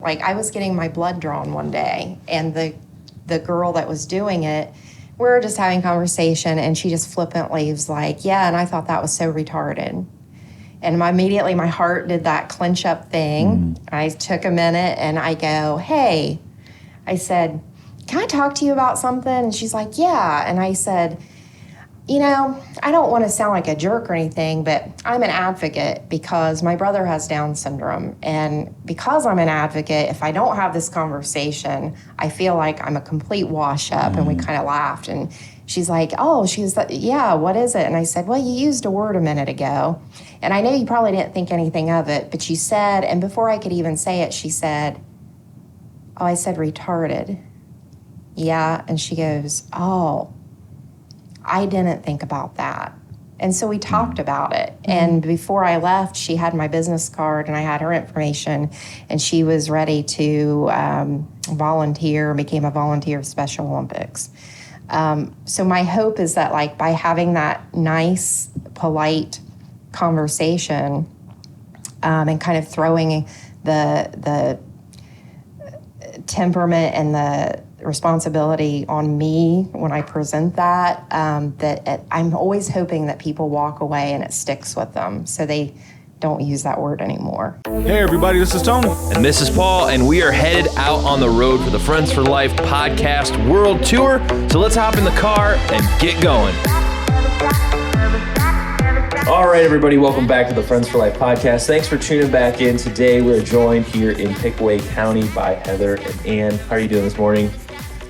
Like, I was getting my blood drawn one day, and the girl that was doing it, we were just having conversation, and she just flippantly was like, yeah, and I thought that was so retarded. And immediately my heart did that clench up thing. I took a minute, and I go, hey, I said, can I talk to you about something? And she's like, yeah. And I said, you know, I don't want to sound like a jerk or anything, but I'm an advocate because my brother has Down syndrome. And because I'm an advocate, if I don't have this conversation, I feel like I'm a complete wash up. And we kind of laughed. And she's like, oh, yeah, what is it? And I said, well, you used a word a minute ago. And I know you probably didn't think anything of it, but you said, and before I could even say it, she said, oh, I said retarded. Yeah. And she goes, oh, I didn't think about that. And so we talked about it. And before I left, she had my business card and I had her information, and she was ready to volunteer, became a volunteer of Special Olympics. So my hope is that, like, by having that nice, polite conversation and kind of throwing the temperament and the responsibility on me when I present that, I'm always hoping that people walk away and it sticks with them so they don't use that word anymore. Hey everybody, this is Tony. And this is Paul, and we are headed out on the road for the Friends for Life podcast world tour. So let's hop in the car and get going. All right, everybody, welcome back to the Friends for Life podcast. Thanks for tuning back in. Today, we're joined here in Pickaway County by Heather and Ann. How are you doing this morning?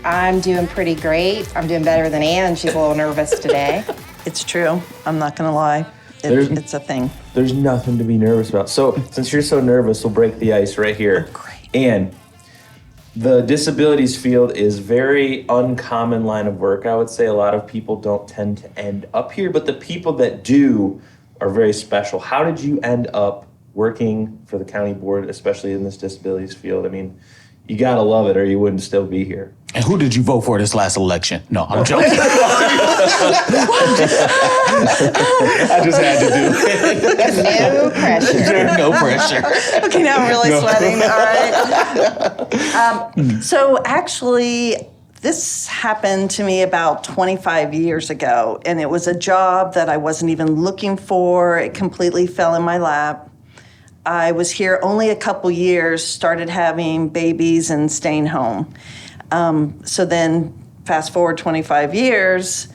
I'm doing pretty great. I'm doing better than Ann. She's a little nervous today. It's true. I'm not going to lie. It's a thing. There's nothing to be nervous about. So, since you're so nervous, we'll break the ice right here. Oh, great. Ann, the disabilities field is very uncommon line of work. I would say a lot of people don't tend to end up here, but the people that do are very special. How did you end up working for the county board, especially in this disabilities field? I mean, you gotta love it or you wouldn't still be here. And who did you vote for this last election? No, I'm joking. I just had to do it. No pressure. No pressure. Okay, now I'm really sweating. All right. So actually, this happened to me about 25 years ago, and it was a job that I wasn't even looking for. It completely fell in my lap. I was here only a couple years, started having babies and staying home. So then fast forward 25 years,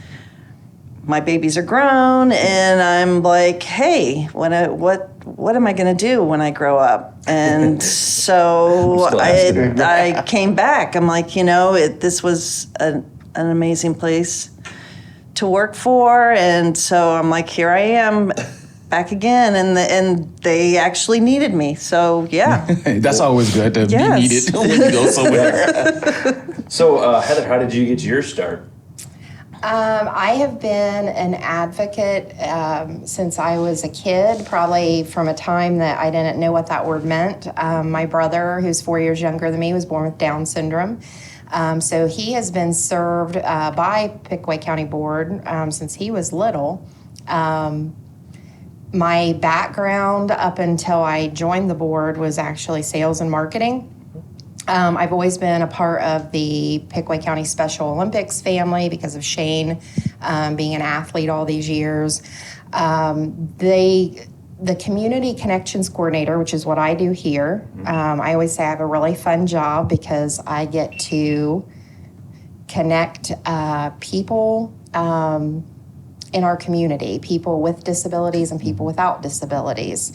my babies are grown, and I'm like, hey, what am I going to do when I grow up? And so I came back. I'm like, this was an amazing place to work for. And so I'm like, here I am back again. And they actually needed me. So, yeah. That's always good to be needed when you go somewhere. So, Heather, how did you get your start? I have been an advocate since I was a kid, probably from a time that I didn't know what that word meant. My brother, who's 4 years younger than me, was born with Down syndrome. So he has been served by Pickaway County Board since he was little. My background up until I joined the board was actually sales and marketing. I've always been a part of the Pickaway County Special Olympics family because of Shane being an athlete all these years. The community connections coordinator, which is what I do here, I always say I have a really fun job because I get to connect people in our community, people with disabilities and people without disabilities.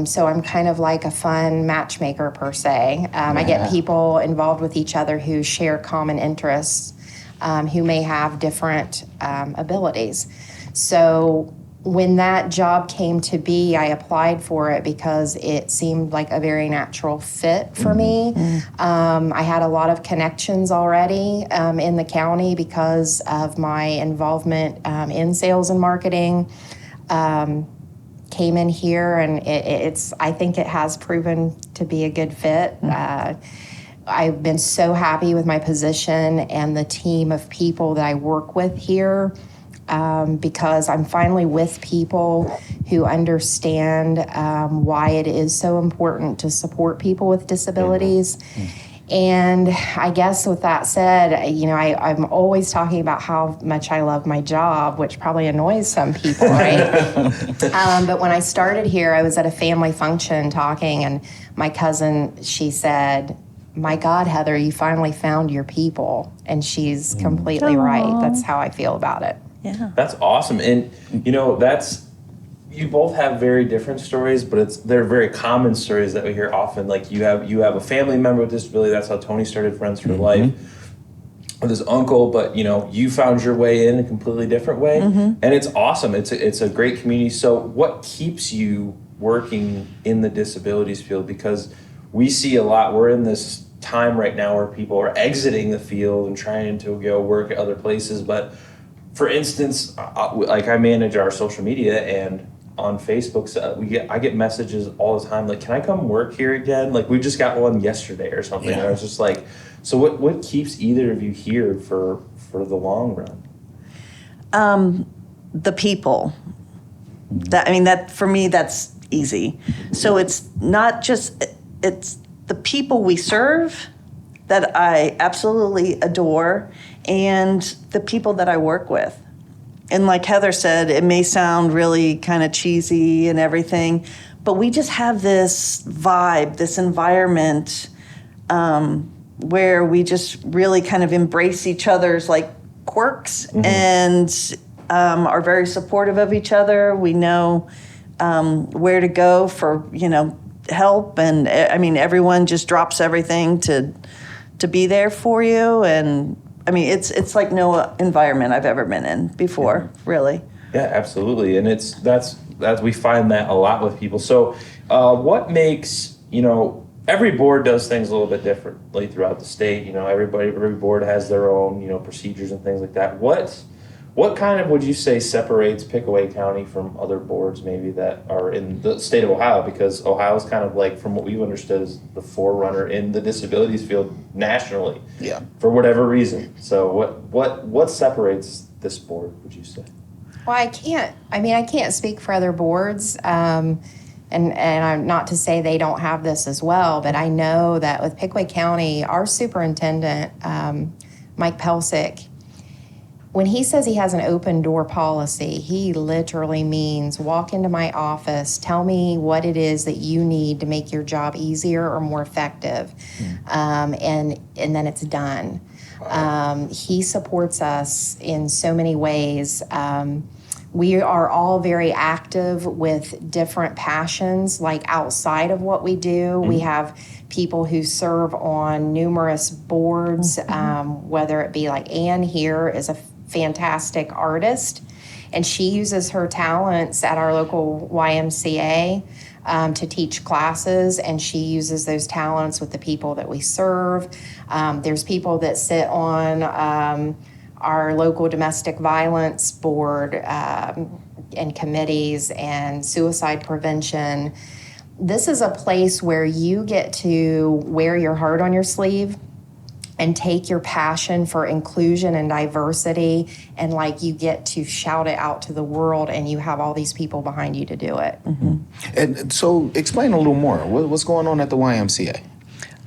So I'm kind of like a fun matchmaker per se. I get people involved with each other who share common interests, who may have different abilities. So when that job came to be, I applied for it because it seemed like a very natural fit for me. I had a lot of connections already in the county because of my involvement in sales and marketing. Came in here, and I think it has proven to be a good fit. I've been so happy with my position and the team of people that I work with here because I'm finally with people who understand why it is so important to support people with disabilities. And I guess with that said, you know, I'm always talking about how much I love my job, which probably annoys some people, right? But when I started here, I was at a family function talking, and my cousin, she said, "My God, Heather, you finally found your people." And she's completely right. That's how I feel about it. Yeah. That's awesome. And, you know, you both have very different stories, but they're very common stories that we hear often. Like you have a family member with disability. That's how Tony started Friends for Life with his uncle. But, you know, you found your way in a completely different way. And it's awesome. It's a great community. So what keeps you working in the disabilities field? Because we see a lot. We're in this time right now where people are exiting the field and trying to go work at other places. But for instance, like I manage our social media, and on Facebook, I get messages all the time like, "Can I come work here again?" Like we just got one yesterday or something. And I was just like, so what keeps either of you here for the long run? The people. That for me, that's easy. So it's not just, it's the people we serve that I absolutely adore, and the people that I work with. And like Heather said, it may sound really kind of cheesy and everything, but we just have this vibe, this environment where we just really kind of embrace each other's like quirks and are very supportive of each other. We know where to go for, you know, help. And I mean, everyone just drops everything to be there for you. And I mean, it's like no environment I've ever been in before, really. Yeah, absolutely. And that's we find that a lot with people. So what makes, you know, every board does things a little bit differently throughout the state. You know, every board has their own, you know, procedures and things like that. What kind of would you say separates Pickaway County from other boards maybe that are in the state of Ohio? Because Ohio is kind of like, from what we've understood, is the forerunner in the disabilities field nationally. Yeah. For whatever reason. So what separates this board, would you say? Well, I can't speak for other boards, and I'm not to say they don't have this as well, but I know that with Pickaway County, our superintendent, Mike Pelsick, when he says he has an open door policy, he literally means walk into my office, tell me what it is that you need to make your job easier or more effective, and then it's done. He supports us in so many ways. We are all very active with different passions, like outside of what we do. We have people who serve on numerous boards, whether it be like Ann here is a fantastic artist, and she uses her talents at our local YMCA to teach classes, and she uses those talents with the people that we serve. There's people that sit on our local domestic violence board and committees and suicide prevention. This is a place where you get to wear your heart on your sleeve and take your passion for inclusion and diversity, and like you get to shout it out to the world, and you have all these people behind you to do it. And so explain a little more. What's going on at the YMCA?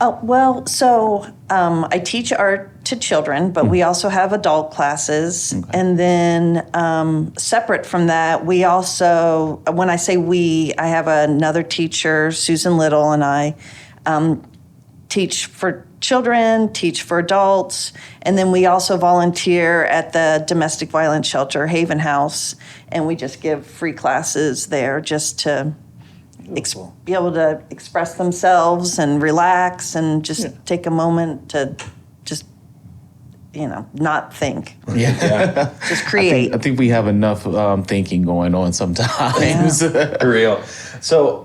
Oh, well, so I teach art to children, but we also have adult classes. Okay. And then separate from that, we also, when I say we, I have another teacher, Susan Little, and I teach for children, teach for adults, and then we also volunteer at the domestic violence shelter, Haven House, and we just give free classes there just to be able to express themselves and relax and just take a moment to just, not think. Yeah. Just create. I think we have enough thinking going on sometimes. For real. So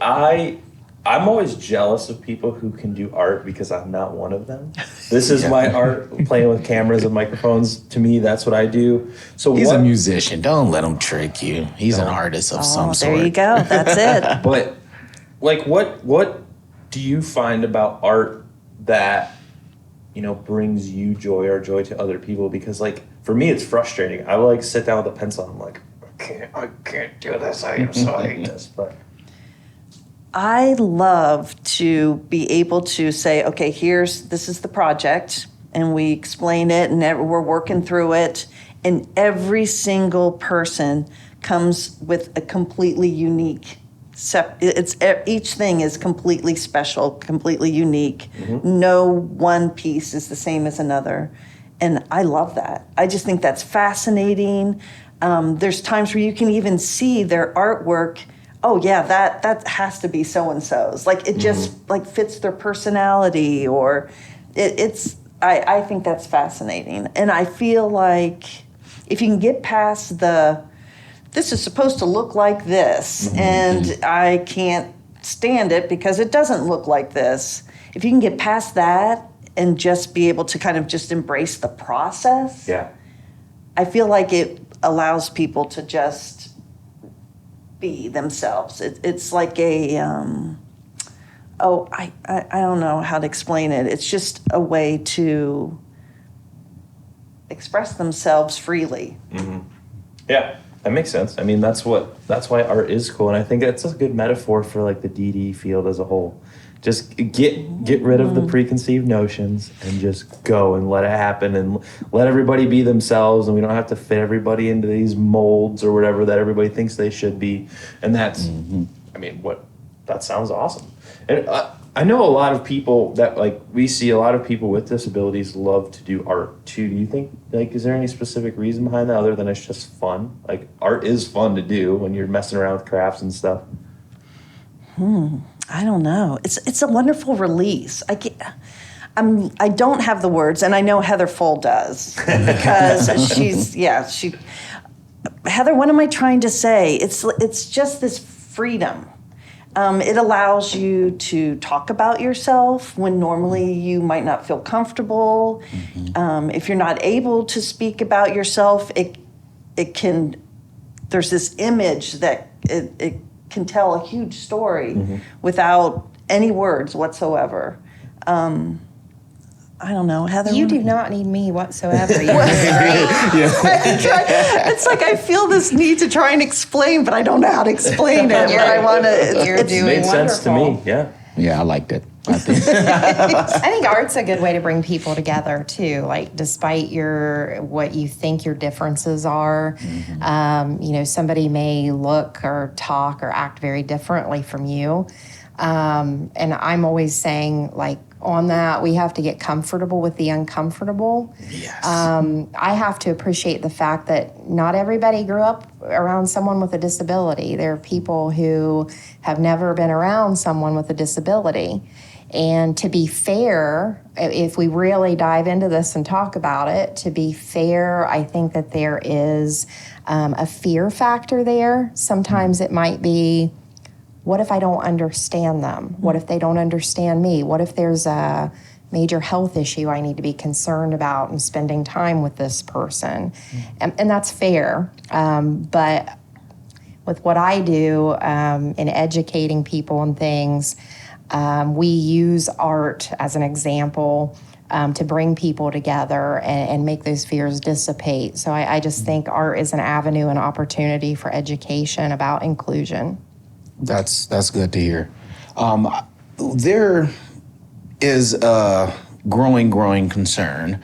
I'm always jealous of people who can do art because I'm not one of them. This is my art, playing with cameras and microphones. To me, that's what I do. So he's a musician. Don't let him trick you. He's an artist of some sort. There you go. That's it. But like, what do you find about art that, brings you joy or joy to other people? Because like for me, it's frustrating. I like sit down with a pencil. And I'm like, I can't do this. I hate this. But I love to be able to say, okay, this is the project, and we explain it, and we're working through it, and every single person comes with a completely unique. Each thing is completely special, completely unique. No one piece is the same as another, and I love that. I just think that's fascinating. There's times where you can even see their artwork. Oh yeah, that has to be so and so's. Like it just like fits their personality, or it's. I think that's fascinating, and I feel like if you can get past this is supposed to look like this, and I can't stand it because it doesn't look like this. If you can get past that and just be able to kind of just embrace the process, yeah, I feel like it allows people to just be themselves. It's like a, I don't know how to explain it. It's just a way to express themselves freely. yeah, that makes sense. I mean, that's why art is cool, and I think that's a good metaphor for like the DD field as a whole. Just get rid of the preconceived notions and just go and let it happen and let everybody be themselves, and we don't have to fit everybody into these molds or whatever that everybody thinks they should be. And that's, I mean, that sounds awesome. And I know a lot of people that we see a lot of people with disabilities love to do art too. Do you think is there any specific reason behind that other than it's just fun? Like art is fun to do when you're messing around with crafts and stuff. I don't know. It's a wonderful release. I don't have the words, and I know Heather Foll does because Heather, what am I trying to say? It's just this freedom. It allows you to talk about yourself when normally you might not feel comfortable. If you're not able to speak about yourself, it can. There's this image that it can tell a huge story without any words whatsoever. I don't know, Heather. You do not need me whatsoever. You're doing great. It's like I feel this need to try and explain, but I don't know how to explain it. But I want to. You're doing made sense to wonderful. me. Yeah. Yeah, I liked it. I think. I think art's a good way to bring people together too. Like, despite what you think your differences are, somebody may look or talk or act very differently from you. And I'm always saying, on that, we have to get comfortable with the uncomfortable. Yes. I have to appreciate the fact that not everybody grew up around someone with a disability. There are people who have never been around someone with a disability. And to be fair, if we really dive into this and talk about it, to be fair, I think that there is a fear factor there. Sometimes it might be, what if I don't understand them? What if they don't understand me? What if there's a major health issue I need to be concerned about and spending time with this person? And that's fair. But with what I do in educating people and things, we use art as an example to bring people together and make those fears dissipate. So I just think art is an avenue and opportunity for education about inclusion. That's good to hear. There is a growing concern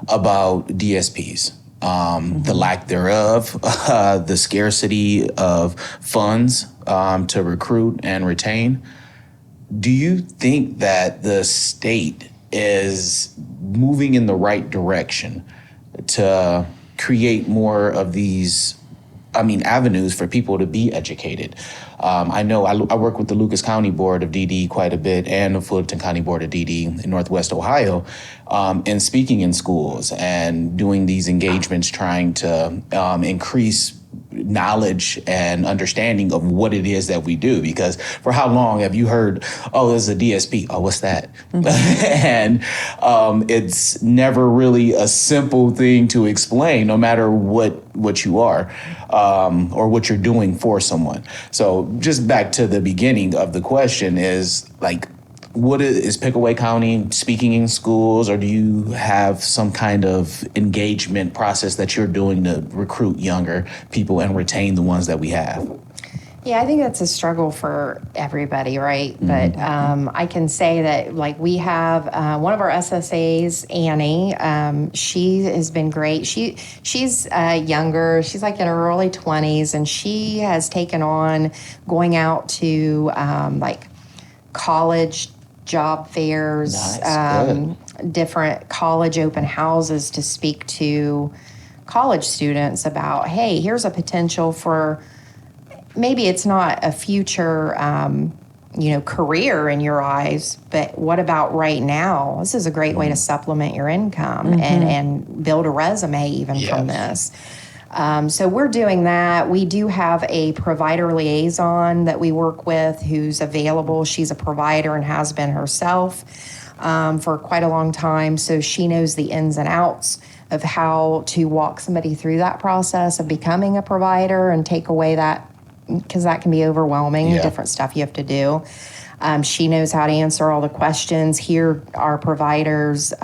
about DSPs, the lack thereof, the scarcity of funds to recruit and retain. Do you think that the state is moving in the right direction to create more of these avenues for people to be educated? I know I work with the Lucas County Board of DD quite a bit and the Fulton County Board of DD in Northwest Ohio, and speaking in schools and doing these engagements, trying to increase knowledge and understanding of what it is that we do. Because for how long have you heard, oh, there's a DSP, oh, what's that? And it's never really a simple thing to explain, no matter what you are or what you're doing for someone. So just back to the beginning of the question is what is Pickaway County speaking in schools, or do you have some kind of engagement process that you're doing to recruit younger people and retain the ones that we have? Yeah, I think that's a struggle for everybody, right? But I can say that, like, we have one of our SSAs, Annie. She has been great. She's younger. She's like in her early 20s, and she has taken on going out to like college job fairs, Nice, different college open houses to speak to college students about, hey, here's a potential for. Maybe it's not a future, career in your eyes, but what about right now? This is a great way to supplement your income and build a resume even from this. So we're doing that. We do have a provider liaison that we work with who's available. She's a provider and has been herself for quite a long time. So she knows the ins and outs of how to walk somebody through that process of becoming a provider and take away that, because that can be overwhelming, different stuff you have to do. She knows how to answer all the questions. Here, our providers, if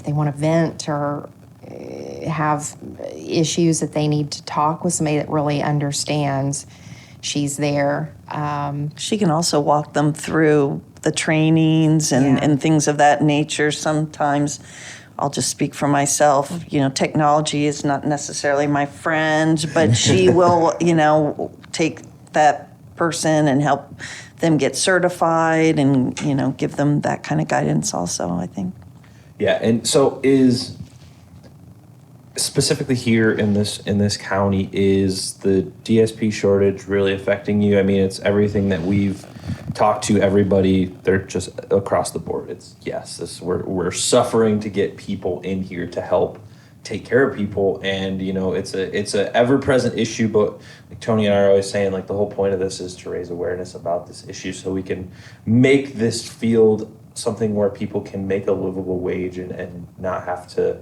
they want to vent or have issues that they need to talk with somebody that really understands, she's there. She can also walk them through the trainings and things of that nature. Sometimes I'll just speak for myself. Technology is not necessarily my friend, but she will, take that person and help them get certified and, give them that kind of guidance also, I think. Yeah, and so is specifically here in this county, is the DSP shortage really affecting you? I mean, it's everything that we've talked to everybody. They're just across the board. It's we're suffering to get people in here to help take care of people, and it's a ever present issue. But like Tony and I are always saying, like, the whole point of this is to raise awareness about this issue so we can make this field something where people can make a livable wage and not have to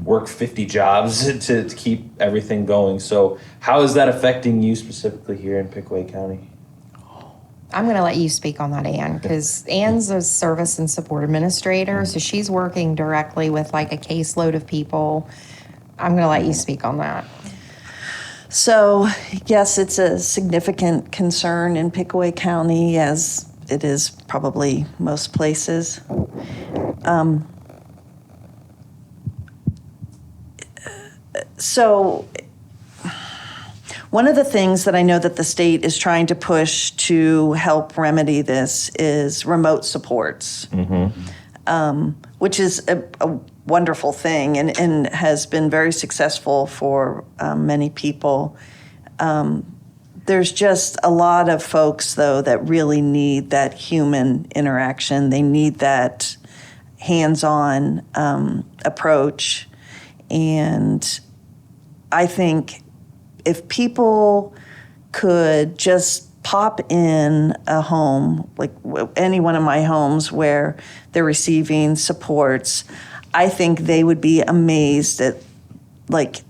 work 50 jobs to keep everything going. So how is that affecting you specifically here in Pickaway County? I'm going to let you speak on that, Ann, because Ann's a service and support administrator, so she's working directly with like a caseload of people. I'm going to let you speak on that. So, yes, it's a significant concern in Pickaway County, as it is probably most places. So one of the things that I know that the state is trying to push to help remedy this is remote supports, which is a wonderful thing and has been very successful for many people. There's just a lot of folks, though, that really need that human interaction. They need that hands-on approach. And I think if people could just pop in a home, like any one of my homes where they're receiving supports, I think they would be amazed at like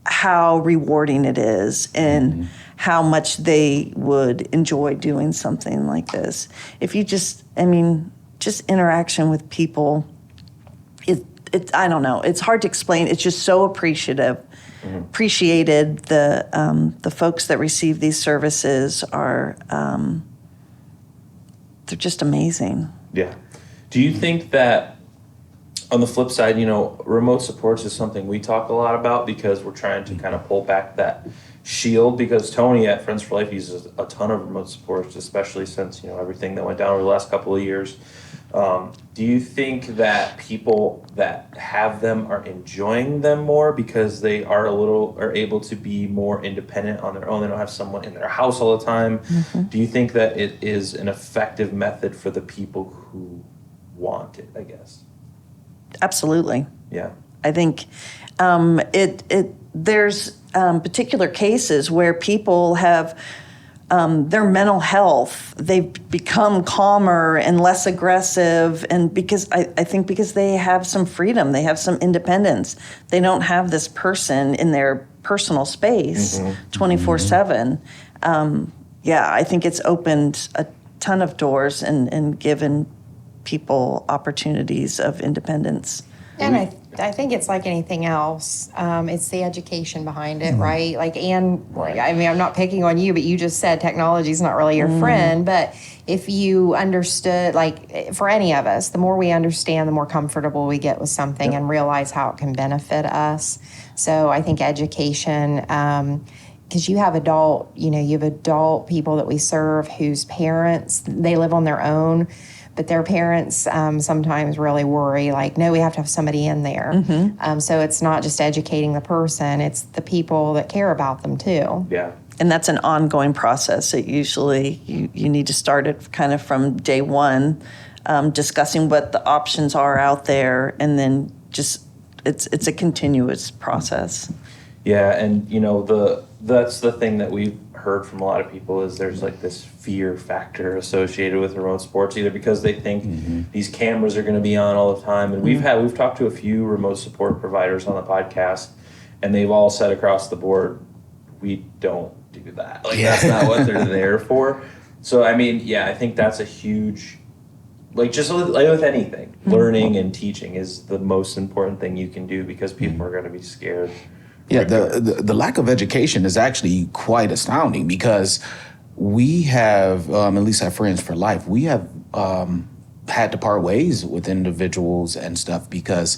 how rewarding it is and how much they would enjoy doing something like this. If you just interaction with people, I don't know, it's hard to explain. It's just so appreciated. The folks that receive these services are, they're just amazing. Yeah. Do you think that, on the flip side, remote supports is something we talk a lot about because we're trying to kind of pull back that shield, because Tony at Friends for Life uses a ton of remote supports, especially since, everything that went down over the last couple of years. Do you think that people that have them are enjoying them more because they are able to be more independent on their own? They don't have someone in their house all the time. Do you think that it is an effective method for the people who want it, I guess? Absolutely. Yeah. I think there's particular cases where people have their mental health, they've become calmer and less aggressive, and because I think because they have some freedom, they have some independence. They don't have this person in their personal space 24/7. yeah, I think it's opened a ton of doors and given people opportunities of independence. And I think it's like anything else. It's the education behind it, right? Like, and I mean, I'm not picking on you, but you just said technology is not really your friend. But if you understood, like for any of us, the more we understand, the more comfortable we get with something and realize how it can benefit us. So I think education, because you have adult people that we serve whose parents, they live on their own. But their parents sometimes really worry, like, no, we have to have somebody in there. So it's not just educating the person, it's the people that care about them too. Yeah. And that's an ongoing process. It usually, you need to start it kind of from day one, discussing what the options are out there, and then just, it's a continuous process. Yeah, and that's the thing that we've heard from a lot of people is there's like this fear factor associated with remote sports, either because they think these cameras are going to be on all the time. And we've talked to a few remote support providers on the podcast, and they've all said across the board, we don't do that. Like that's not what they're there for. So I mean, yeah, I think that's a huge, like just like with anything, learning and teaching is the most important thing you can do because people are going to be scared. Yeah, the lack of education is actually quite astounding because we have, at least at Friends for Life, we have had to part ways with individuals and stuff because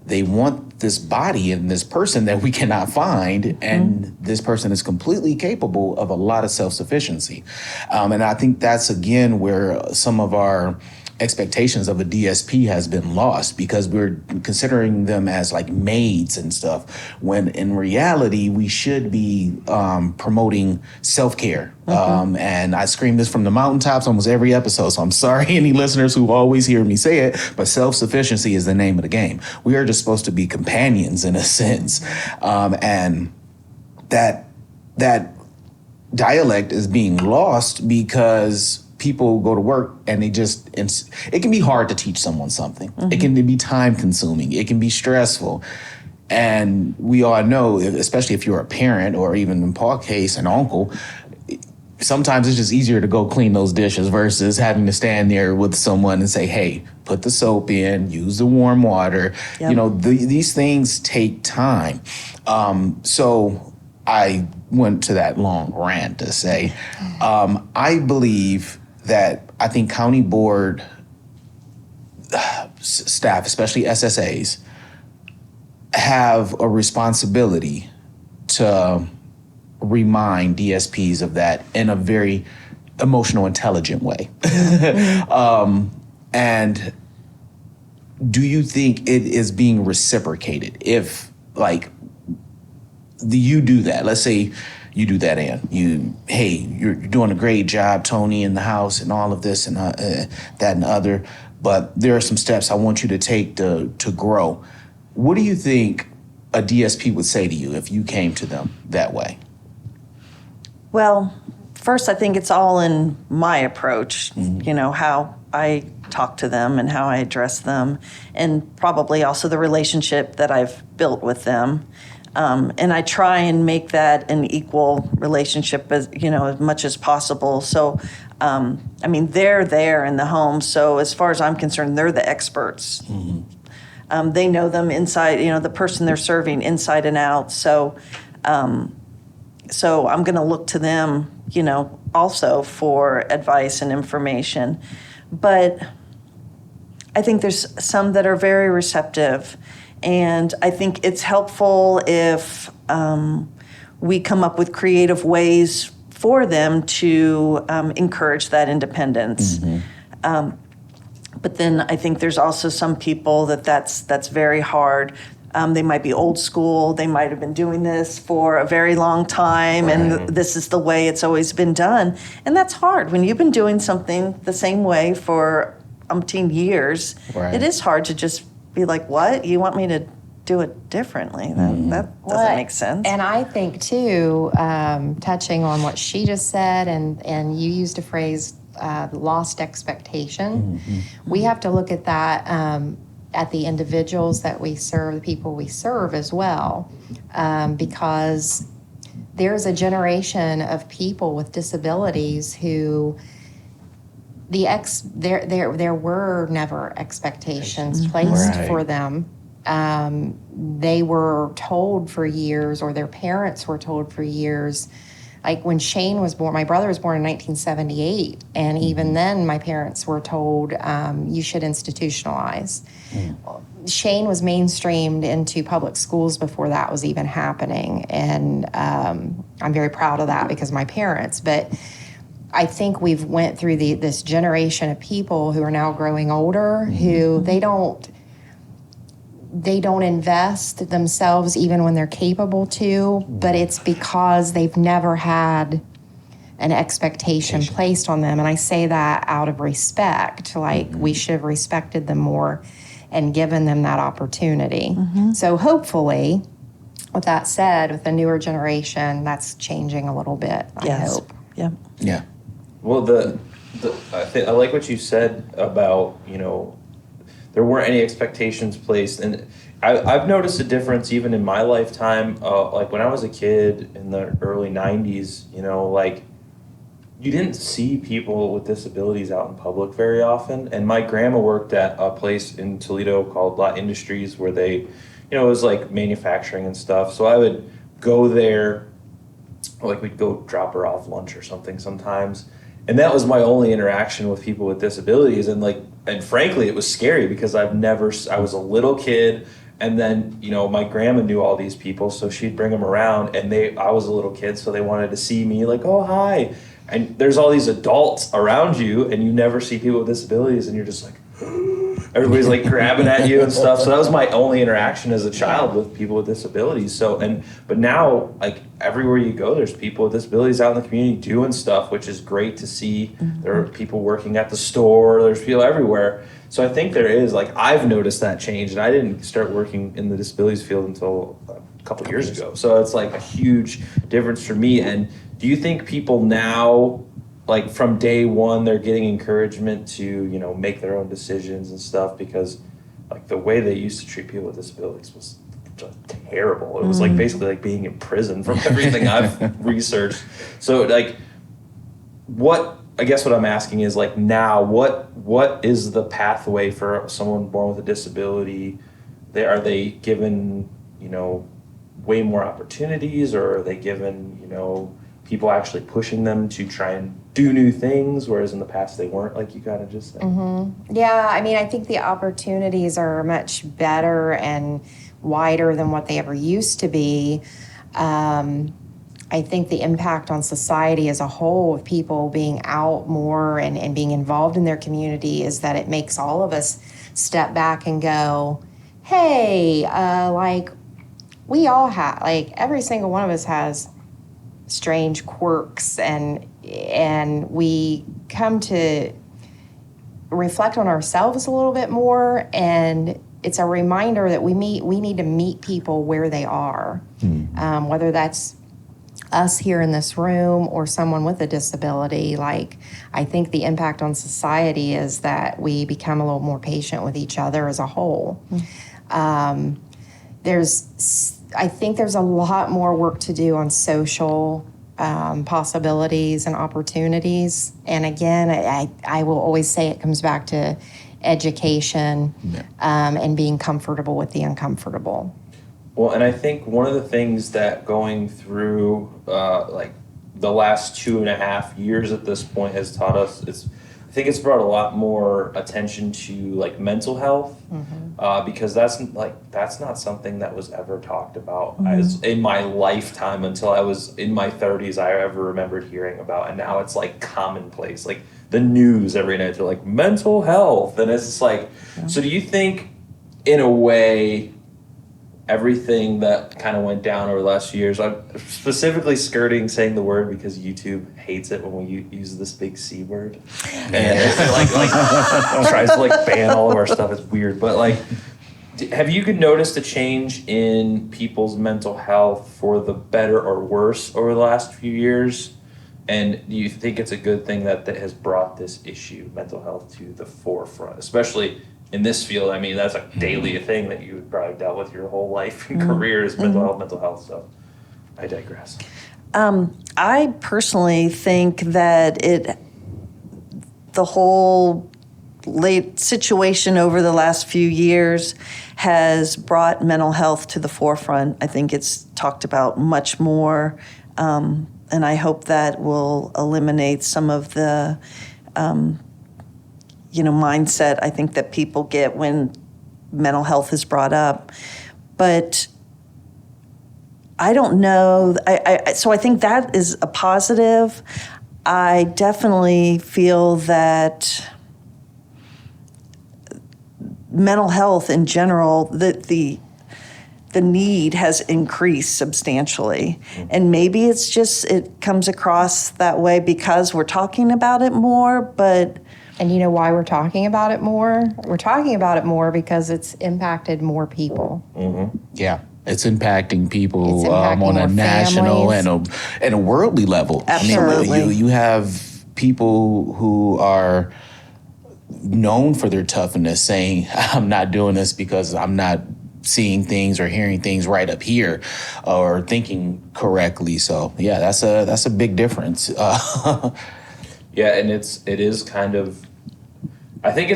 they want this body and this person that we cannot find, and this person is completely capable of a lot of self-sufficiency. And I think that's, again, where some of our expectations of a DSP has been lost because we're considering them as like maids and stuff, when in reality we should be promoting self-care. And I scream this from the mountaintops almost every episode, so I'm sorry any listeners who always hear me say it, but self-sufficiency is the name of the game. We are just supposed to be companions in a sense. And that dialect is being lost because people go to work and it can be hard to teach someone something. It can be time consuming. It can be stressful. And we all know, especially if you're a parent or even in Paul's case, an uncle, sometimes it's just easier to go clean those dishes versus having to stand there with someone and say, hey, put the soap in, use the warm water. Yep. These things take time. So I went to that long rant to say, I believe that I think county board staff, especially SSAs, have a responsibility to remind DSPs of that in a very emotional, intelligent way. And do you think it is being reciprocated if, like, you do that? Let's say you do that, Ann. You're doing a great job, Tony, in the house and all of this and that and the other, but there are some steps I want you to take to grow. What do you think a DSP would say to you if you came to them that way? Well, first, I think it's all in my approach, how I talk to them and how I address them, and probably also the relationship that I've built with them. And I try and make that an equal relationship as much as possible. So, they're there in the home. So as far as I'm concerned, they're the experts. They know them inside, the person they're serving inside and out. So I'm going to look to them, also for advice and information. But I think there's some that are very receptive. And I think it's helpful if we come up with creative ways for them to encourage that independence. But then I think there's also some people that's very hard. They might be old school. They might have been doing this for a very long time, and this is the way it's always been done. And that's hard. When you've been doing something the same way for umpteen years, it is hard to just be like, what? You want me to do it differently? That doesn't make sense. And I think, too, touching on what she just said, and you used a phrase, lost expectation. We have to look at that at the individuals that we serve, the people we serve as well, because there's a generation of people with disabilities who there were never expectations placed Right. for them. They were told for years, or their parents were told for years. Like when Shane was born, my brother was born in 1978, and even then my parents were told, you should institutionalize. Shane was mainstreamed into public schools before that was even happening, and I'm very proud of that because of my parents. But I think we've went through this generation of people who are now growing older, who they don't invest themselves even when they're capable to, but it's because they've never had an expectation placed on them. And I say that out of respect, like we should have respected them more and given them that opportunity. So hopefully, with that said, with the newer generation, that's changing a little bit, I hope. Yep. Yeah. Well, I like what you said about, there weren't any expectations placed. And I've noticed a difference even in my lifetime. Like when I was a kid in the early 90s, like you didn't see people with disabilities out in public very often. And my grandma worked at a place in Toledo called La Industries where they, it was like manufacturing and stuff. So I would go there, like we'd go drop her off lunch or something sometimes. And that was my only interaction with people with disabilities. And frankly, it was scary because I was a little kid. And then, my grandma knew all these people, so she'd bring them around, and I was a little kid, so they wanted to see me, like, oh, hi. And there's all these adults around you, and you never see people with disabilities, and you're just like, everybody's like grabbing at you and stuff. So that was my only interaction as a child with people with disabilities. But now, like everywhere you go, there's people with disabilities out in the community doing stuff, which is great to see. There are people working at the store. There's people everywhere. So I think there is, like, I've noticed that change, and I didn't start working in the disabilities field until a couple years ago. So it's like a huge difference for me. And do you think people now, like from day one, they're getting encouragement to, make their own decisions and stuff? Because like the way they used to treat people with disabilities was just terrible. It was like basically like being in prison from everything I've researched. So like I guess what I'm asking is like now, what is the pathway for someone born with a disability? Are they given, way more opportunities, or are they given, people actually pushing them to try and do new things, whereas in the past they weren't, like you kind of just said? Yeah, I mean, I think the opportunities are much better and wider than what they ever used to be. I think the impact on society as a whole of people being out more and being involved in their community is that it makes all of us step back and go, hey, like we all have, like every single one of us has strange quirks, and we come to reflect on ourselves a little bit more, and it's a reminder that we need to meet people where they are, whether that's us here in this room or someone with a disability. Like, I think the impact on society is that we become a little more patient with each other as a whole. I think there's a lot more work to do on social possibilities and opportunities. And again, I will always say it comes back to education and being comfortable with the uncomfortable. Well, and I think one of the things that going through like the last 2.5 years at this point has taught us I think it's brought a lot more attention to like mental health, because that's not something that was ever talked about as in my lifetime until I was in my 30s. I ever remembered hearing about, and now it's like commonplace, like the news every night. They're like mental health, and it's just like, so do you think, in a way, everything that kind of went down over the last few years, I'm specifically skirting saying the word because YouTube hates it when we use this big C word, and it like tries to like ban all of our stuff. It's weird, but like, have you noticed a change in people's mental health for the better or worse over the last few years? And do you think it's a good thing that has brought this issue, mental health, to the forefront, especially in this field? I mean, that's a daily thing that you've probably dealt with your whole life and career is mental health. So I digress. I personally think that the whole late situation over the last few years has brought mental health to the forefront. I think it's talked about much more, and I hope that will eliminate some of the, mindset I think that people get when mental health is brought up. But I don't know. So I think that is a positive. I definitely feel that mental health in general, the need has increased substantially. And maybe it comes across that way because we're talking about it more, but... And you know why we're talking about it more? We're talking about it more because it's impacted more people. Yeah. It's impacting people It's impacting on a more national families. and a worldly level. Absolutely. I mean, you have people who are known for their toughness saying, I'm not doing this because I'm not seeing things or hearing things right up here or thinking correctly. So yeah, that's a big difference. Yeah, and it is kind of, I think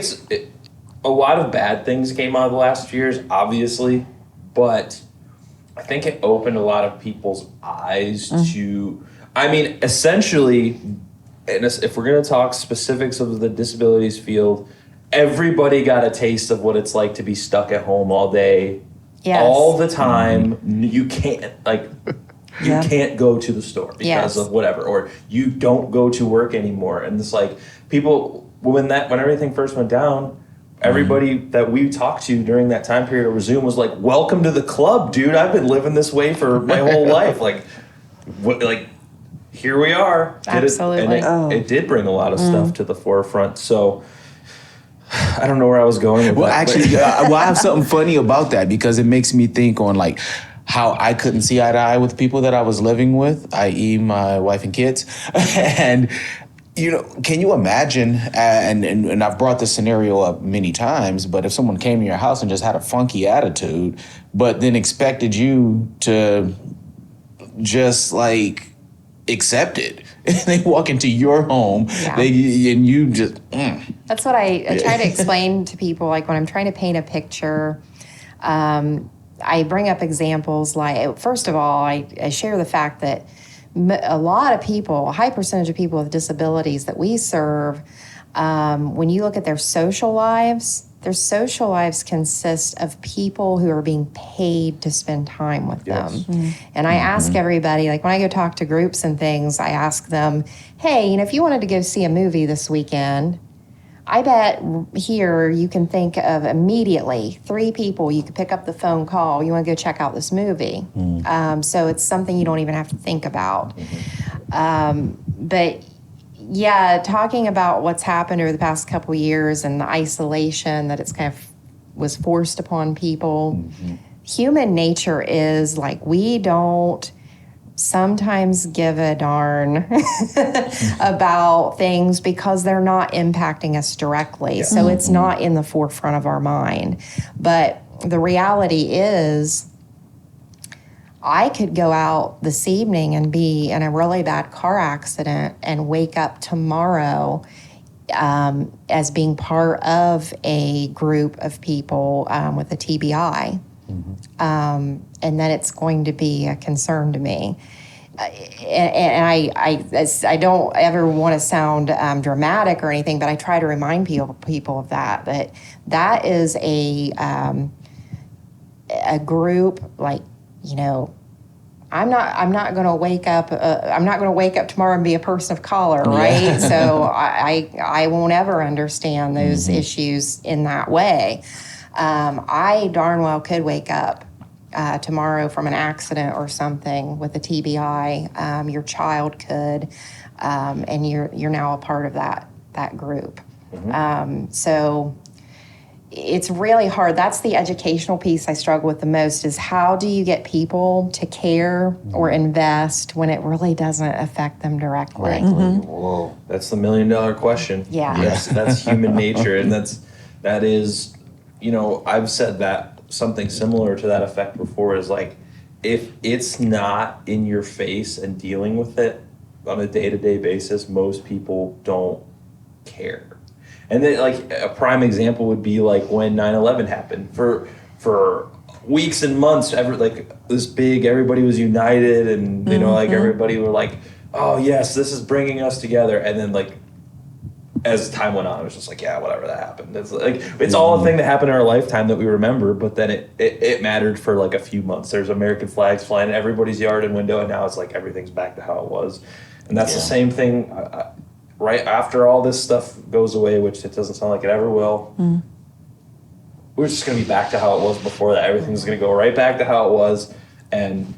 a lot of bad things came out of the last few years, obviously, but I think it opened a lot of people's eyes to, I mean, essentially, and if we're going to talk specifics of the disabilities field, everybody got a taste of what it's like to be stuck at home all day, Yes. all the time. You can't, you Yeah. can't go to the store because Yes. of whatever, or you don't go to work anymore. And it's like people, when everything first went down, everybody that we talked to during that time period over Zoom was like, welcome to the club, dude. I've been living this way for my whole life. Here we are. Absolutely. And it did bring a lot of stuff to the forefront. So I don't know where I was going with Well, that. actually, I have something funny about that because it makes me think on like how I couldn't see eye to eye with people that I was living with, i.e. my wife and kids. And, can you imagine, and I've brought this scenario up many times, but if someone came to your house and just had a funky attitude, but then expected you to just accept it. They walk into your home, Yeah. and you just... That's what I try to explain to people. Like when I'm trying to paint a picture, I bring up examples like, first of all, I share the fact that a lot of people, a high percentage of people with disabilities that we serve, when you look at their social lives consist of people who are being paid to spend time with them. And I ask everybody, like when I go talk to groups and things, I ask them, hey, if you wanted to go see a movie this weekend, I bet here you can think of immediately 3 people you could pick up the phone call. You want to go check out this movie. So it's something you don't even have to think about. But yeah, talking about what's happened over the past couple years and the isolation that it's kind of was forced upon people. Human nature is we don't sometimes give a darn about things because they're not impacting us directly. So it's not in the forefront of our mind. But the reality is, I could go out this evening and be in a really bad car accident and wake up tomorrow as being part of a group of people with a TBI. And then it's going to be a concern to me. And I don't ever want to sound dramatic or anything, but I try to remind people of that is a group I'm not going to wake up. I'm not going to wake up tomorrow and be a person of color, right? Yeah. So I won't ever understand those issues in that way. I darn well could wake up tomorrow from an accident or something with a TBI. Your child could, and you're now a part of that group. So it's really hard. That's the educational piece I struggle with the most, is how do you get people to care or invest when it really doesn't affect them directly? Whoa, that's the $1 million question. Yeah. That's human nature, and that is, I've said that something similar to that effect before is if it's not in your face and dealing with it on a day-to-day basis, most people don't care. And then, like, a prime example would be like when 9/11 happened. For weeks and months, this big, everybody was united, and everybody were like, oh yes, this is bringing us together. And then, like, as time went on, it was just like, yeah, whatever, that happened. It's like, it's all a thing that happened in our lifetime that we remember, but then it mattered for like a few months. There's American flags flying in everybody's yard and window, and now it's like everything's back to how it was. And that's the same thing right after all this stuff goes away, which it doesn't sound like it ever will. We're just going to be back to how it was before that. Everything's going to go right back to how it was. And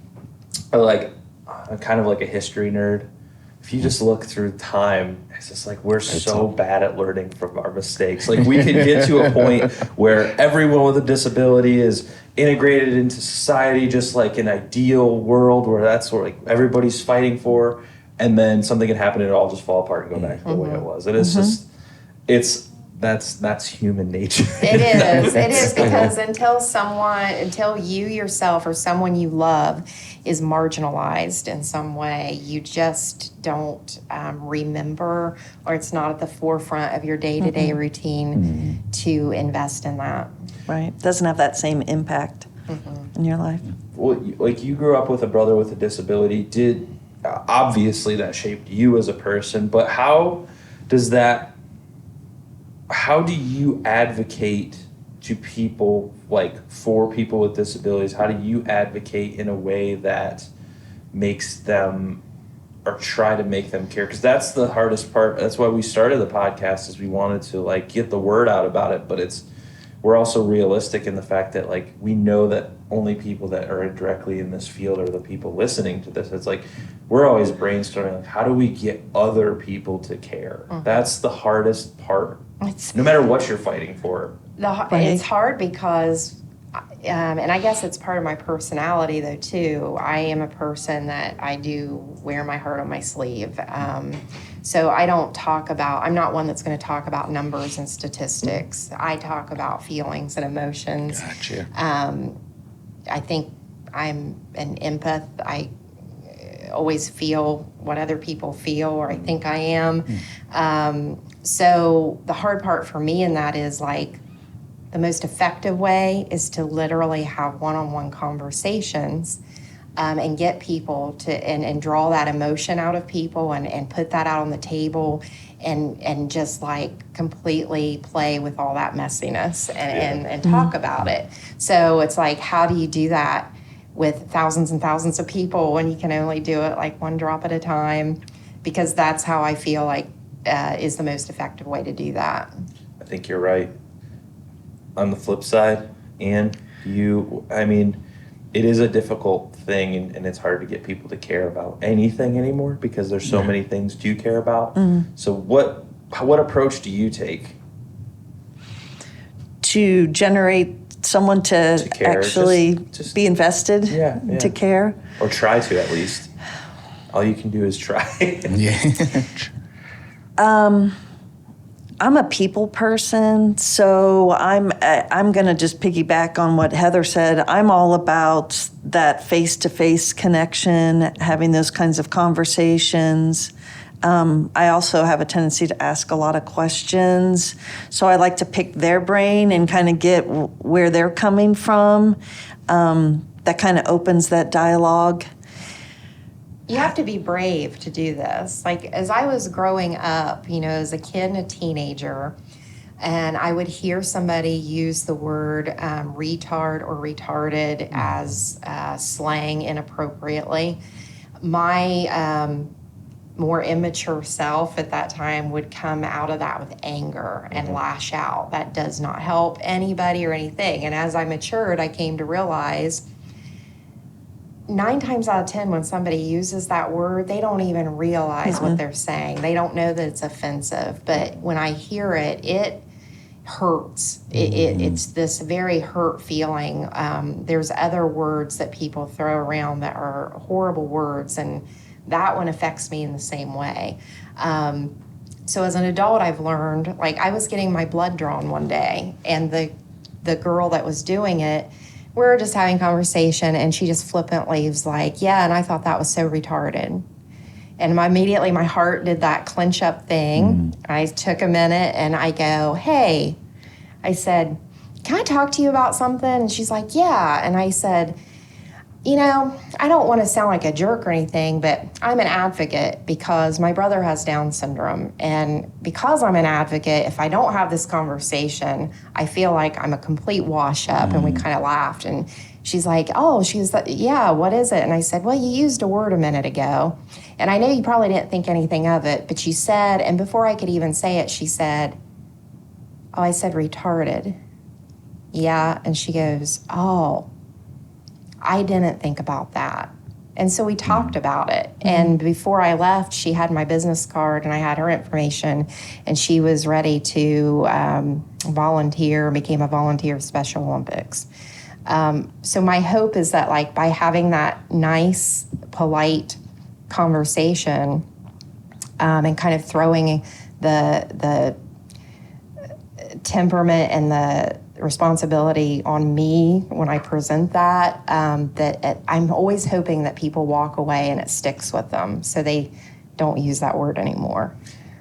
I'm kind of like a history nerd. If you just look through time, it's just like we're so bad at learning from our mistakes. Like, we could get to a point where everyone with a disability is integrated into society, just like an ideal world where that's what like everybody's fighting for, and then something can happen and it all just fall apart and go back to the way it was. And it's just, that's human nature. It is. It is, because until you yourself or someone you love is marginalized in some way, you just don't remember, or it's not at the forefront of your day-to-day routine to invest in that. Right. Doesn't have that same impact in your life. Well, like, you grew up with a brother with a disability. Obviously that shaped you as a person, but how do you advocate to people, like, for people with disabilities? How do you advocate in a way that makes them, or try to make them care? Because that's the hardest part. That's why we started the podcast, is we wanted to, like, get the word out about it, but we're also realistic in the fact that, like, we know that only people that are directly in this field are the people listening to this. It's like, we're always brainstorming, like, how do we get other people to care? That's the hardest part. No matter what you're fighting for. It's hard because, and I guess it's part of my personality though too. I am a person that I do wear my heart on my sleeve. So I'm not one that's going to talk about numbers and statistics. I talk about feelings and emotions. Gotcha. I think I'm an empath. I always feel what other people feel, or I think I am. So the hard part for me in that is, like, the most effective way is to literally have one-on-one conversations and get people to, and draw that emotion out of people and put that out on the table and just, like, completely play with all that messiness and talk about it. So it's like, how do you do that with thousands and thousands of people when you can only do it, like, one drop at a time? Because that's how I feel like is the most effective way to do that. I think you're right. On the flip side, Anne, it is a difficult thing, and it's hard to get people to care about anything anymore because there's so many things to care about. So what approach do you take? To generate someone to care, actually just be invested, to care. Or try to, at least. All you can do is try. I'm a people person, so I'm going to just piggyback on what Heather said. I'm all about that face-to-face connection, having those kinds of conversations. I also have a tendency to ask a lot of questions, so I like to pick their brain and kind of get where they're coming from. That kind of opens that dialogue. You have to be brave to do this. Like, as I was growing up, as a kid and a teenager, and I would hear somebody use the word retard or retarded as slang inappropriately, my more immature self at that time would come out of that with anger and lash out. That does not help anybody or anything. And as I matured, I came to realize 9 times out of 10, when somebody uses that word, they don't even realize what they're saying. They don't know that it's offensive. But when I hear it, it hurts. It's this very hurt feeling. There's other words that people throw around that are horrible words, and that one affects me in the same way. So as an adult, I've learned, like, I was getting my blood drawn one day, and the girl that was doing it, we were just having conversation, and she just flippantly was like, yeah, and I thought that was so retarded. And immediately my heart did that clench up thing. I took a minute and I go, hey, I said, can I talk to you about something? And she's like, yeah. And I said, you know, I don't want to sound like a jerk or anything, but I'm an advocate because my brother has Down syndrome. And because I'm an advocate, if I don't have this conversation, I feel like I'm a complete wash up. And we kind of laughed. And she's like, oh, yeah, what is it? And I said, well, you used a word a minute ago. And I know you probably didn't think anything of it, but you said, and before I could even say it, she said, oh, I said retarded. Yeah. And she goes, oh, I didn't think about that. And so we talked about it. And before I left, she had my business card and I had her information, and she was ready to volunteer, became a volunteer of Special Olympics. So my hope is that, like, by having that nice, polite conversation and kind of throwing the temperament and the responsibility on me when I present that, I'm always hoping that people walk away and it sticks with them so they don't use that word anymore.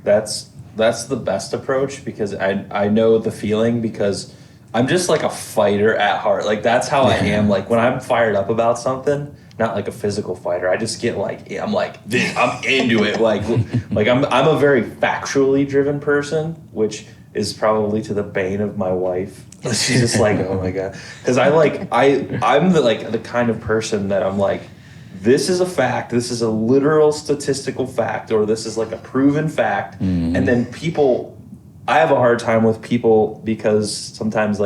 That's the best approach, because I know the feeling, because I'm just like a fighter at heart. Like, that's how I am. Like, when I'm fired up about something, not like a physical fighter, I just get like, I'm like, I'm into it. Like I'm a very factually driven person, which is probably to the bane of my wife. She's just like, oh my God. Because I'm the kind of person that I'm like, this is a fact, this is a literal statistical fact, or this is like a proven fact. And then I have a hard time with people because sometimes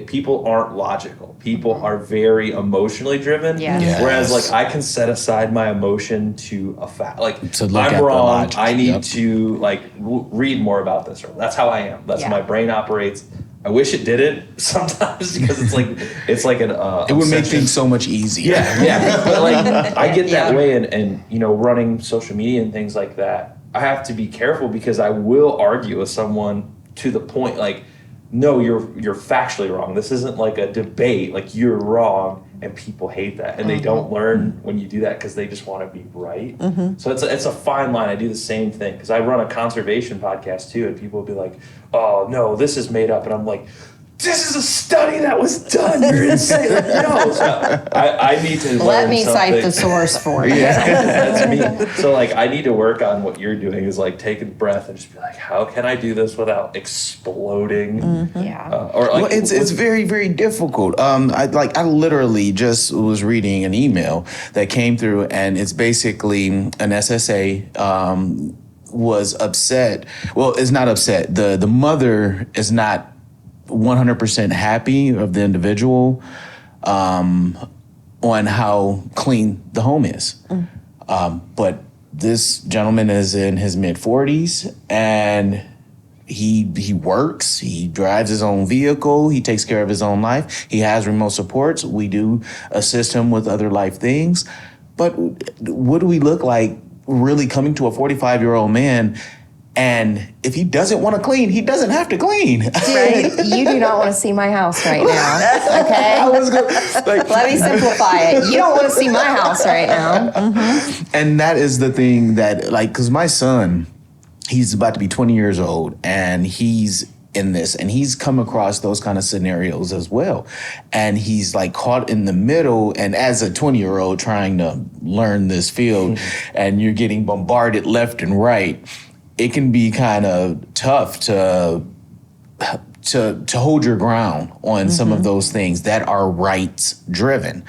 people aren't logical. People are very emotionally driven. Yes. Whereas like I can set aside my emotion to a fact. Like, To look at I'm the wrong. logic. I need Yep. to read more about this. Or that's how I am. That's how my brain operates. I wish it didn't sometimes, because it's like an It would make obsession. things so much easier. Yeah. But like I get that way, and running social media and things like that, I have to be careful because I will argue with someone to the point like, no, you're factually wrong. This isn't like a debate. Like, you're wrong, and people hate that, and they don't learn when you do that because they just want to be right. So it's a fine line. I do the same thing because I run a conservation podcast too, and people will be like, "Oh no, this is made up," and I'm like, this is a study that was done. You're insane. Like, no, so I need to Let learn me something. cite the source for you. That's me. So like, I need to work on what you're doing, is like take a breath and just be like, how can I do this without exploding? Yeah. Or like, Well, it's very, very difficult. I literally just was reading an email that came through, and it's basically an SSA was upset. Well, it's not upset. The mother is not 100% happy of the individual on how clean the home is. But this gentleman is in his mid-40s, and he works, he drives his own vehicle, he takes care of his own life, he has remote supports, we do assist him with other life things. But what do we look like really coming to a 45-year-old man? And if he doesn't want to clean, he doesn't have to clean. Right? You do not want to see my house right now. Okay? Let me simplify it. You don't want to see my house right now. And that is the thing that, like, because my son, he's about to be 20 years old, and he's in this, and he's come across those kind of scenarios as well. And he's like caught in the middle, and as a 20-year-old trying to learn this field, and you're getting bombarded left and right, it can be kind of tough to hold your ground on some of those things that are rights driven.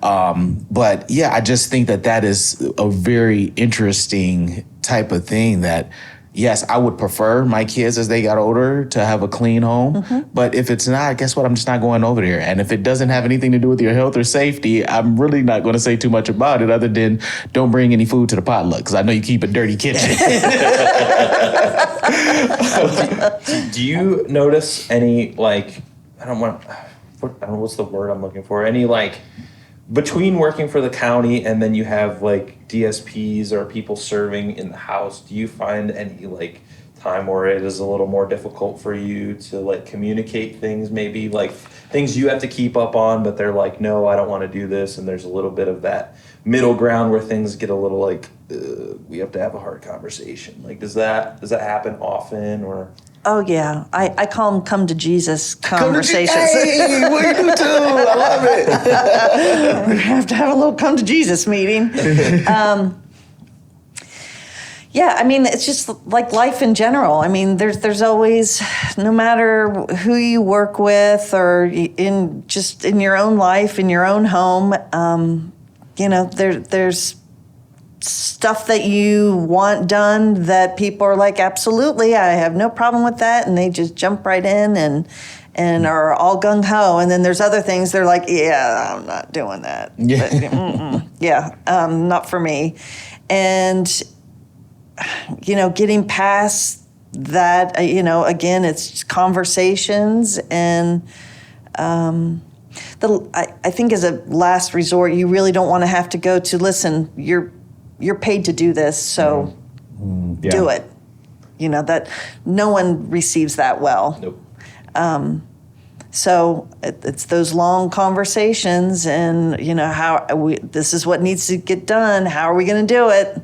But yeah, I just think that is a very interesting type of thing that, yes, I would prefer my kids as they got older to have a clean home. But if it's not, guess what? I'm just not going over there. And if it doesn't have anything to do with your health or safety, I'm really not going to say too much about it other than don't bring any food to the potluck, because I know you keep a dirty kitchen. do you notice any like, I don't know what's the word I'm looking for, any like, between working for the county and then you have like DSPs or people serving in the house, do you find any like time where it is a little more difficult for you to like communicate things, maybe like things you have to keep up on, but they're like, no, I don't want to do this, and there's a little bit of that middle ground where things get a little like we have to have a hard conversation. Like, does that happen often, or? Oh yeah, I call them come to Jesus conversations. Hey, what you do too? I love it. We have to have a little come to Jesus meeting. Yeah, I mean, it's just like life in general. I mean, there's always, no matter who you work with or in your own life, in your own home, there's stuff that you want done that people are like, absolutely, I have no problem with that, and they just jump right in and are all gung ho. And then there's other things they're like, yeah, I'm not doing that. Yeah. Not for me. And getting past that, again, it's just conversations. And I think as a last resort, you really don't want to have to go to, listen, you're paid to do this, so do it. That no one receives that well. Nope. So it's those long conversations, and this is what needs to get done. How are we going to do it?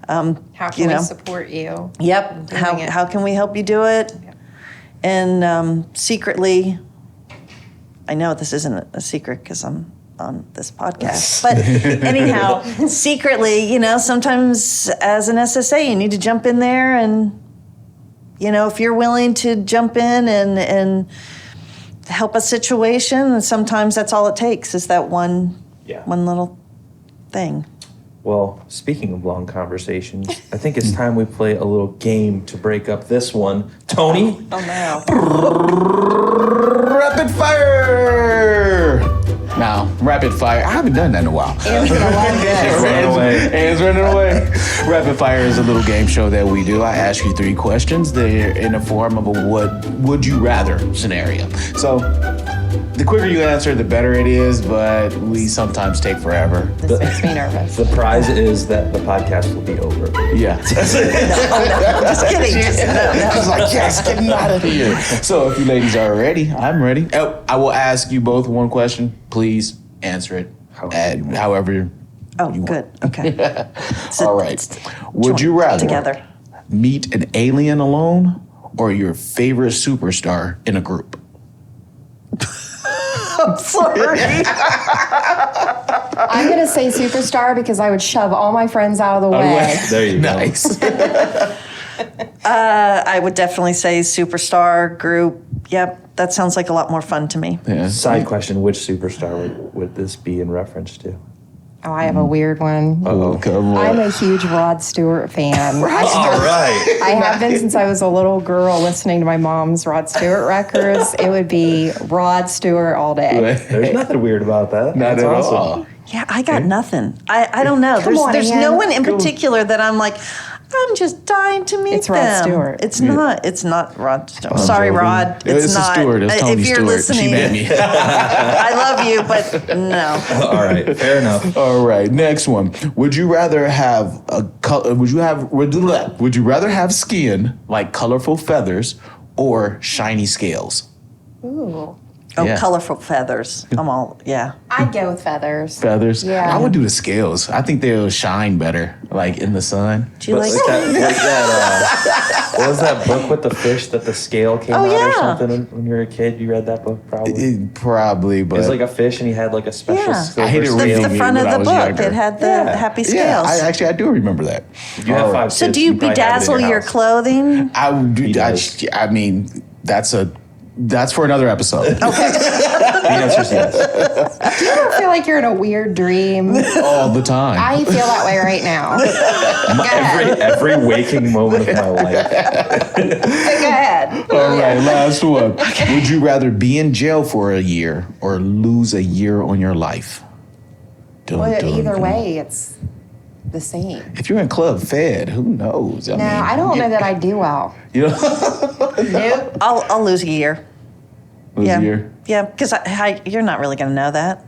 How can we support you? Yep. How can we help you do it? Yep. And secretly, I know this isn't a secret because I'm on this podcast, but anyhow, secretly, sometimes as an SSA, you need to jump in there, and if you're willing to jump in and help a situation, sometimes that's all it takes is that one little thing. Well, speaking of long conversations, I think it's time we play a little game to break up this one. Tony? Oh, no. Rapid fire! Now, rapid fire. I haven't done that in a while. Anne's gonna love this. Anne's running away. Rapid fire is a little game show that we do. I ask you 3 questions. They're in the form of a would you rather scenario. So, the quicker you answer, the better it is, but we sometimes take forever. This makes me nervous. The prize is that the podcast will be over. Yeah. Just kidding. I was like, yes, get me out of here. So if you ladies are ready, I'm ready. I will ask you both one question. Please answer it however you want. Good. Okay. All right. Would you rather together meet an alien alone or your favorite superstar in a group? I'm sorry. I'm going to say superstar because I would shove all my friends out of the way. There you go. Nice. I would definitely say superstar group. Yep, that sounds like a lot more fun to me. Yeah. Side question, which superstar would this be in reference to? Oh, I have a weird one. Oh, come on. I'm a huge Rod Stewart fan. All right. I have been since I was a little girl listening to my mom's Rod Stewart records. It would be Rod Stewart all day. There's nothing weird about that. Not That's at awesome. all. Yeah, I got nothing. I don't know. Come on, There's Ann. no one in particular that I'm like, I'm just dying to meet It's them. Rod Stewart. It's not. It's not Rod Stewart. I'm Sorry, joking. Rod. It's a not. Stewart. It's Tony if you're Stewart. listening, She made me. I love you, but no. All right, fair enough. All right, next one. Would you rather have would you rather have skin like colorful feathers or shiny scales? Ooh. Oh, Yeah. colorful feathers. I'm all, yeah. I'd go with feathers. Feathers? Yeah. I would do the scales. I think they'll shine better, like in the sun. Do you like What was that book with the fish that the scale came out yeah. or something when you were a kid? You read that book probably? Probably, but It was like a fish and he had like a special Yeah. silver I hated scale. reading the front of when I the was book? younger. It had the Yeah. happy yeah, scales. I do remember that. You have 5 So kids, do you probably have it in bedazzle your house. clothing? I would do. He does. I mean, that's for another episode. The answer is yes. Do you ever feel like you're in a weird dream? All the time. I feel that way right now. Go ahead. Every waking moment of my life. Go ahead. All right, last one. Would you rather be in jail for a year or lose a year on your life? Dun, Well, dun, either dun. way, it's the same. If you're in Club Fed, who knows? No, I don't know that I do well. You know, Nope. I'll lose a year. lose Yeah. a year. Yeah, because you're not really going to know that.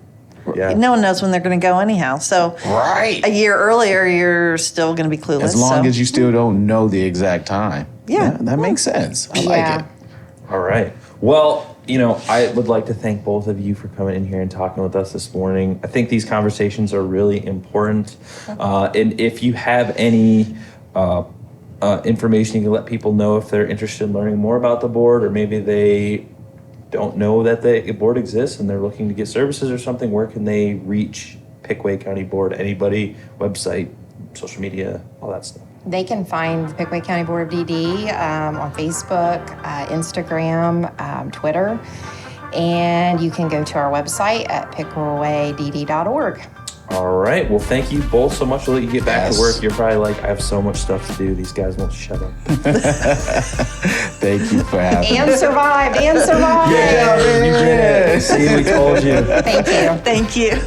Yeah. No one knows when they're going to go anyhow. So Right. a year earlier, you're still going to be clueless. As long so. as you still don't know the exact time. Yeah. That makes sense. I like it. All right. Well, I would like to thank both of you for coming in here and talking with us this morning. I think these conversations are really important. And if you have any information, you can let people know if they're interested in learning more about the board, or maybe they don't know that the board exists and they're looking to get services or something. Where can they reach Pickaway County Board? Anybody? Website, social media, all that stuff. They can find the Pickaway County Board of DD on Facebook, Instagram, Twitter, and you can go to our website at pickawaydd.org. All right. Well, thank you both so much. We'll let you get back to Yes. work. You're probably like, I have so much stuff to do. These guys won't shut up. Thank you for having me. And survived, and survived. You did it. See, we told you. Thank you. Thank you.